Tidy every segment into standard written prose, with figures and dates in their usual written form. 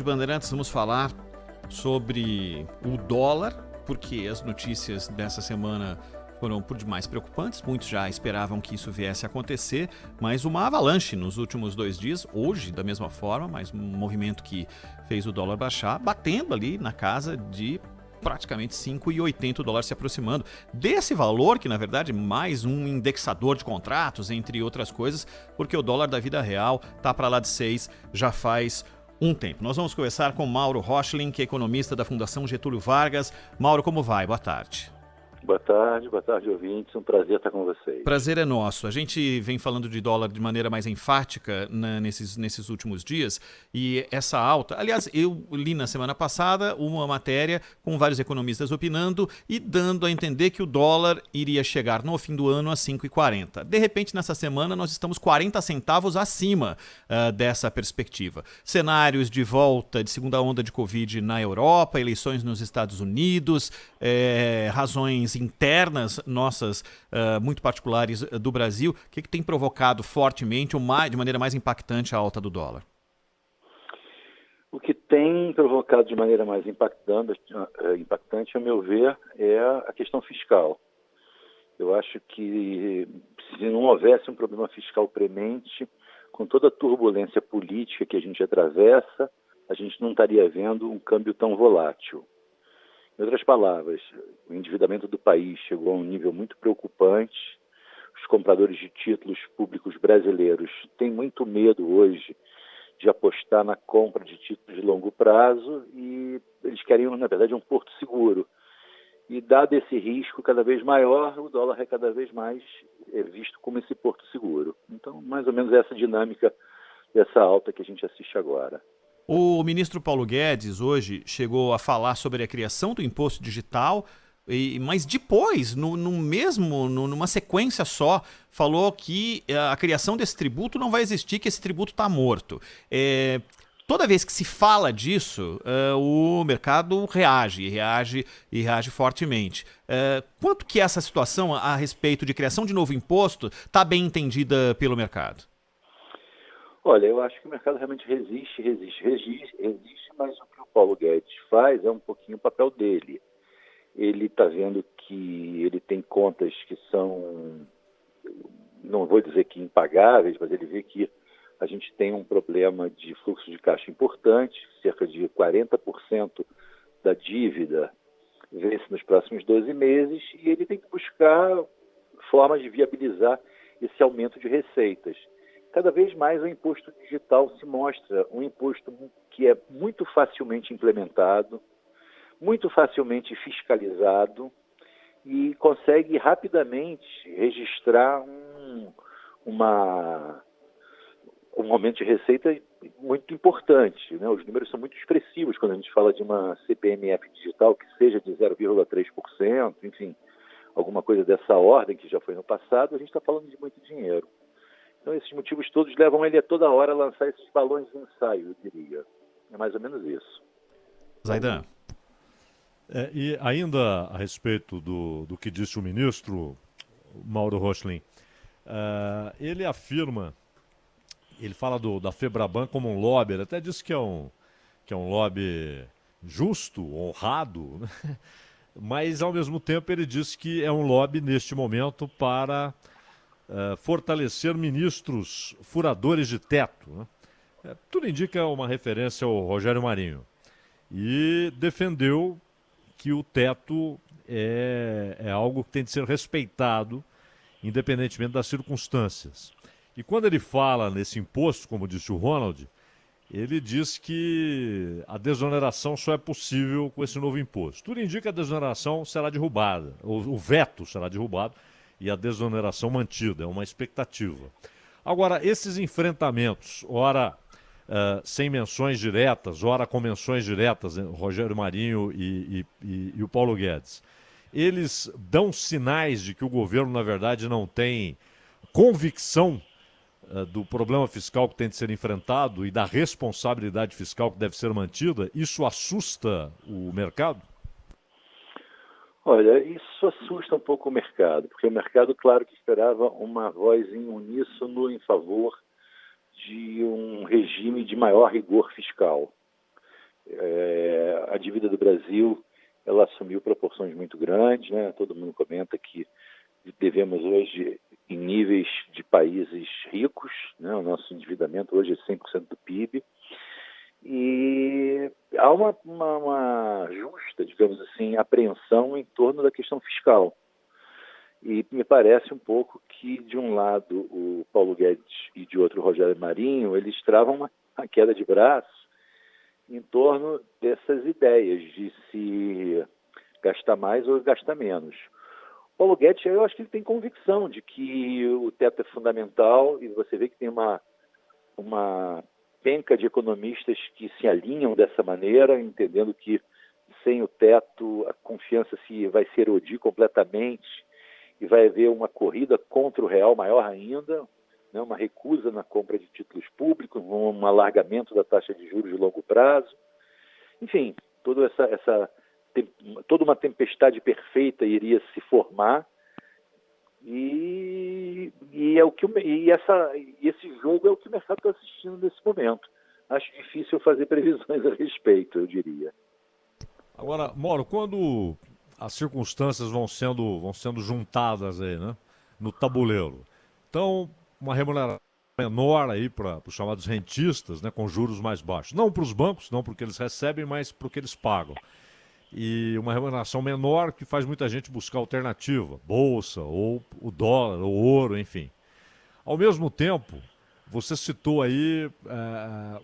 Bandeirantes vamos falar sobre o dólar, porque as notícias dessa semana foram por demais preocupantes. Muitos já esperavam que isso viesse a acontecer, mas uma avalanche nos últimos 2 dias, hoje da mesma forma, mas um movimento que fez o dólar baixar, batendo ali na casa de praticamente 5,80 dólares, se aproximando desse valor, que na verdade é mais um indexador de contratos, entre outras coisas, porque o dólar da vida real tá para lá de 6 já faz um tempo. Nós vamos conversar com Mauro Rochlin, que é economista da Fundação Getúlio Vargas. Mauro, como vai? Boa tarde. Boa tarde, ouvintes. Um prazer estar com vocês. Prazer é nosso. A gente vem falando de dólar de maneira mais enfática nesses últimos dias, e essa alta... Aliás, eu li na semana passada uma matéria com vários economistas opinando e dando a entender que o dólar iria chegar no fim do ano a 5,40. De repente, nessa semana, nós estamos 40 centavos acima dessa perspectiva. Cenários de volta de segunda onda de Covid na Europa, eleições nos Estados Unidos, razões internas nossas muito particulares do Brasil. O que tem provocado fortemente ou de maneira mais impactante a alta do dólar? O que tem provocado de maneira mais impactante, a meu ver, é a questão fiscal. Eu acho que se não houvesse um problema fiscal premente, com toda a turbulência política que a gente atravessa, a gente não estaria vendo um câmbio tão volátil. Em outras palavras, o endividamento do país chegou a um nível muito preocupante. Os compradores de títulos públicos brasileiros têm muito medo hoje de apostar na compra de títulos de longo prazo e eles querem, na verdade, um porto seguro. E, dado esse risco cada vez maior, o dólar é cada vez mais visto como esse porto seguro. Então, mais ou menos essa dinâmica dessa alta que a gente assiste agora. O ministro Paulo Guedes hoje chegou a falar sobre a criação do imposto digital, mas depois, numa sequência só, falou que a criação desse tributo não vai existir, que esse tributo está morto. Toda vez que se fala disso, o mercado reage fortemente. Quanto que essa situação a respeito de criação de novo imposto está bem entendida pelo mercado? Olha, eu acho que o mercado realmente resiste, mas o que o Paulo Guedes faz é um pouquinho o papel dele. Ele está vendo que ele tem contas que são, não vou dizer que impagáveis, mas ele vê que a gente tem um problema de fluxo de caixa importante, cerca de 40% da dívida vence nos próximos 12 meses, e ele tem que buscar formas de viabilizar esse aumento de receitas. Cada vez mais o imposto digital se mostra um imposto que é muito facilmente implementado, muito facilmente fiscalizado e consegue rapidamente registrar um aumento de receita muito importante, né? Os números são muito expressivos quando a gente fala de uma CPMF digital que seja de 0,3%, enfim, alguma coisa dessa ordem que já foi no passado, a gente está falando de muito dinheiro. Então, esses motivos todos levam ele a toda hora a lançar esses balões de ensaio, eu diria. É mais ou menos isso. Zaidan. E ainda a respeito do que disse o ministro, Mauro Rochlin, ele afirma, ele fala da Febraban como um lobby, ele até disse que é um lobby justo, honrado, né? Mas ao mesmo tempo ele disse que é um lobby neste momento para fortalecer ministros furadores de teto, né? Tudo indica uma referência ao Rogério Marinho. E defendeu que o teto é algo que tem de ser respeitado, independentemente das circunstâncias. E quando ele fala nesse imposto, como disse o Ronald, ele diz que a desoneração só é possível com esse novo imposto. Tudo indica que a desoneração será derrubada, o veto será derrubado, e a desoneração mantida, é uma expectativa. Agora, esses enfrentamentos, ora sem menções diretas, ora com menções diretas, Rogério Marinho e o Paulo Guedes, eles dão sinais de que o governo, na verdade, não tem convicção do problema fiscal que tem de ser enfrentado e da responsabilidade fiscal que deve ser mantida. Isso assusta o mercado? Olha, isso assusta um pouco o mercado, porque o mercado, claro, que esperava uma voz em uníssono em favor de um regime de maior rigor fiscal. a dívida do Brasil ela assumiu proporções muito grandes, né? Todo mundo comenta que devemos hoje em níveis de países ricos, né? O nosso endividamento hoje é 100% do PIB. E há uma justa, digamos assim, apreensão em torno da questão fiscal. E me parece um pouco que, de um lado, o Paulo Guedes e de outro, o Rogério Marinho, eles travam uma queda de braço em torno dessas ideias de se gastar mais ou gastar menos. O Paulo Guedes, eu acho que ele tem convicção de que o teto é fundamental e você vê que tem uma penca de economistas que se alinham dessa maneira, entendendo que sem o teto a confiança vai se erodir completamente e vai haver uma corrida contra o real maior ainda, né, uma recusa na compra de títulos públicos, um alargamento da taxa de juros de longo prazo. Enfim, toda uma tempestade perfeita iria se formar e esse jogo é o que o mercado está assistindo nesse momento. Acho difícil fazer previsões a respeito, eu diria. Agora, Mauro, quando as circunstâncias vão sendo juntadas aí, né, no tabuleiro, então uma remuneração menor aí para os chamados rentistas, né, com juros mais baixos, não para os bancos, não porque eles recebem, mas para o que eles pagam. E uma remuneração menor que faz muita gente buscar alternativa, bolsa, ou o dólar, ou ouro, enfim. Ao mesmo tempo, você citou aí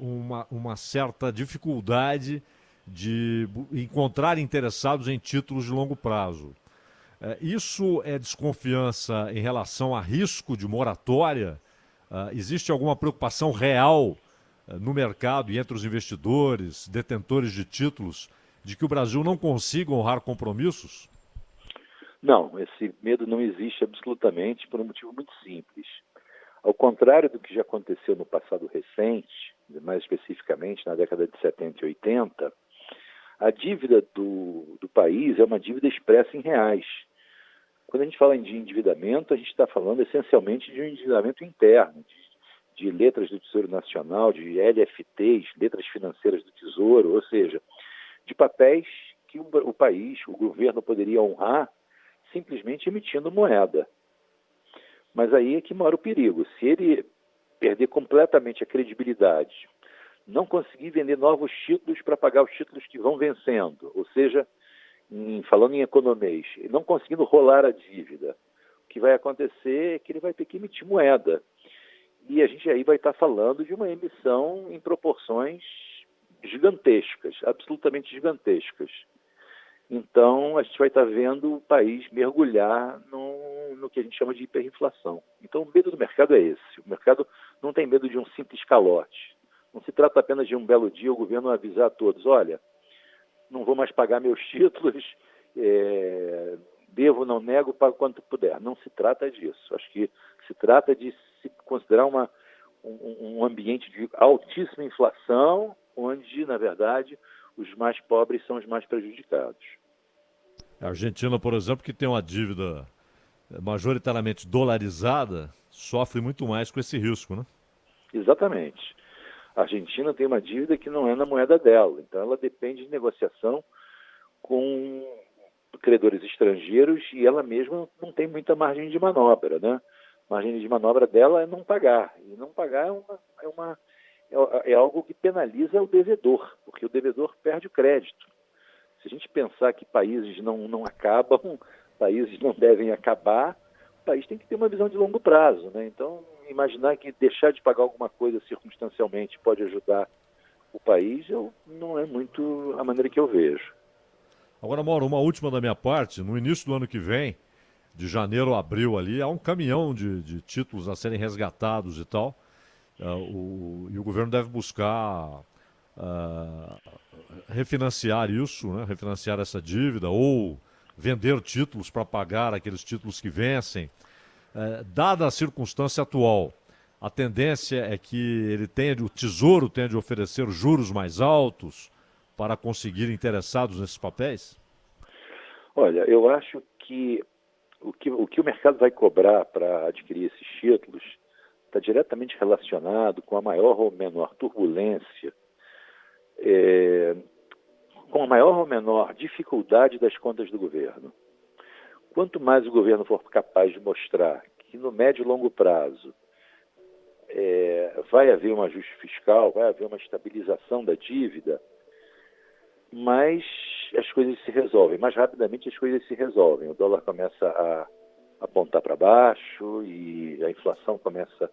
uma certa dificuldade de encontrar interessados em títulos de longo prazo. Isso é desconfiança em relação a risco de moratória? Existe alguma preocupação real no mercado e entre os investidores, detentores de títulos, de que o Brasil não consiga honrar compromissos? Não, esse medo não existe absolutamente por um motivo muito simples. Ao contrário do que já aconteceu no passado recente, mais especificamente na década de 70 e 80, a dívida do país é uma dívida expressa em reais. Quando a gente fala de endividamento, a gente está falando essencialmente de um endividamento interno, de letras do Tesouro Nacional, de LFTs, letras financeiras do Tesouro, ou seja, de papéis que o país, o governo poderia honrar simplesmente emitindo moeda. Mas aí é que mora o perigo. Se ele perder completamente a credibilidade, não conseguir vender novos títulos para pagar os títulos que vão vencendo, ou seja, falando em economês, não conseguindo rolar a dívida, o que vai acontecer é que ele vai ter que emitir moeda. E a gente aí vai estar falando de uma emissão em proporções gigantescas, absolutamente gigantescas. Então, a gente vai estar vendo o país mergulhar no que a gente chama de hiperinflação. Então, o medo do mercado é esse. O mercado não tem medo de um simples calote. Não se trata apenas de um belo dia o governo avisar a todos, olha, não vou mais pagar meus títulos, devo, não nego, pago quanto puder. Não se trata disso. Acho que se trata de se considerar um ambiente de altíssima inflação, onde, na verdade, os mais pobres são os mais prejudicados. A Argentina, por exemplo, que tem uma dívida majoritariamente dolarizada, sofre muito mais com esse risco, né? Exatamente. A Argentina tem uma dívida que não é na moeda dela, então ela depende de negociação com credores estrangeiros e ela mesma não tem muita margem de manobra, né? A margem de manobra dela é não pagar, e não pagar é algo que penaliza o devedor, porque o devedor perde o crédito. Se a gente pensar que países não acabam, países não devem acabar, o país tem que ter uma visão de longo prazo, né? Então, imaginar que deixar de pagar alguma coisa circunstancialmente pode ajudar o país, não é muito a maneira que eu vejo. Agora, Mauro, uma última da minha parte. No início do ano que vem, de janeiro a abril ali, há um caminhão de títulos a serem resgatados e tal. E o governo deve buscar refinanciar isso, né? Refinanciar essa dívida ou vender títulos para pagar aqueles títulos que vencem. Dada a circunstância atual, a tendência é que o Tesouro tenha de oferecer juros mais altos para conseguir interessados nesses papéis? Olha, eu acho que o que o mercado vai cobrar para adquirir esses títulos está diretamente relacionado com a maior ou menor turbulência com com a maior ou menor dificuldade das contas do governo. Quanto mais o governo for capaz de mostrar que no médio e longo prazo vai haver um ajuste fiscal, vai haver uma estabilização da dívida, mais as coisas se resolvem, mais rapidamente as coisas se resolvem. O dólar começa a apontar para baixo e a inflação começa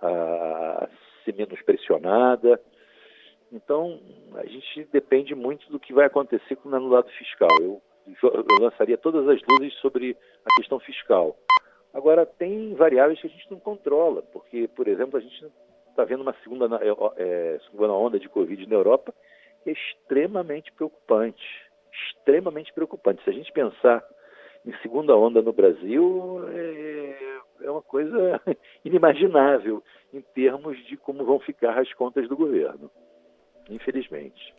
a ser menos pressionada. Então, a gente depende muito do que vai acontecer no lado fiscal. Eu lançaria todas as luzes sobre a questão fiscal. Agora, tem variáveis que a gente não controla, porque, por exemplo, a gente está vendo uma segunda onda de Covid na Europa, que é extremamente preocupante. Extremamente preocupante. Se a gente pensar em segunda onda no Brasil, é uma coisa inimaginável em termos de como vão ficar as contas do governo. Infelizmente.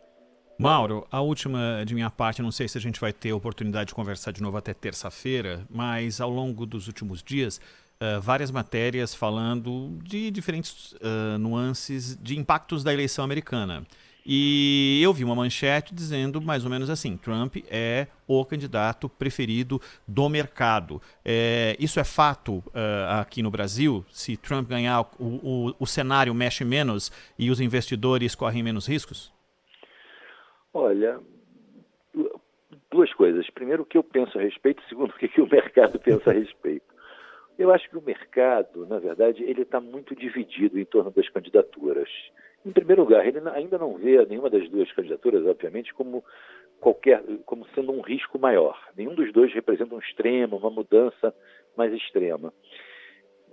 Mauro, a última de minha parte, não sei se a gente vai ter a oportunidade de conversar de novo até terça-feira, mas ao longo dos últimos dias, várias matérias falando de diferentes nuances de impactos da eleição americana. E eu vi uma manchete dizendo mais ou menos assim: Trump é o candidato preferido do mercado. Isso é fato aqui no Brasil? Se Trump ganhar, o cenário mexe menos e os investidores correm menos riscos? Olha, duas coisas. Primeiro, o que eu penso a respeito. Segundo, o que o mercado pensa a respeito. Eu acho que o mercado, na verdade, ele está muito dividido em torno das candidaturas. Em primeiro lugar, ele ainda não vê nenhuma das duas candidaturas, obviamente, como sendo um risco maior. Nenhum dos dois representa um extremo, uma mudança mais extrema.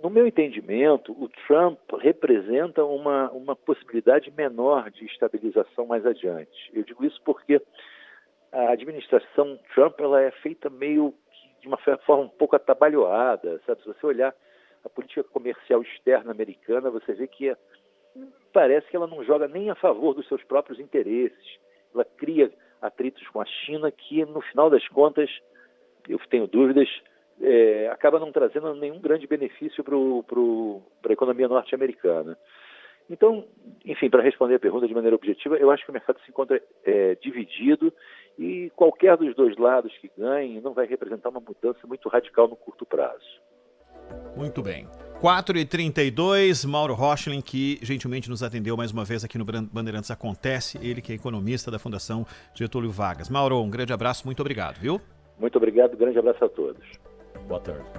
No meu entendimento, o Trump representa uma possibilidade menor de estabilização mais adiante. Eu digo isso porque a administração Trump ela é feita meio que de uma forma um pouco atabalhoada, sabe? Se você olhar a política comercial externa americana, você vê que parece que ela não joga nem a favor dos seus próprios interesses. Ela cria atritos com a China que, no final das contas, eu tenho dúvidas, acaba não trazendo nenhum grande benefício para a economia norte-americana. Então, enfim, para responder a pergunta de maneira objetiva, eu acho que o mercado se encontra dividido e qualquer dos dois lados que ganhe não vai representar uma mudança muito radical no curto prazo. Muito bem. 4h32, Mauro Rochlin, que gentilmente nos atendeu mais uma vez aqui no Bandeirantes Acontece, ele que é economista da Fundação Getúlio Vargas. Mauro, um grande abraço, muito obrigado, viu? Muito obrigado, grande abraço a todos. Boa tarde.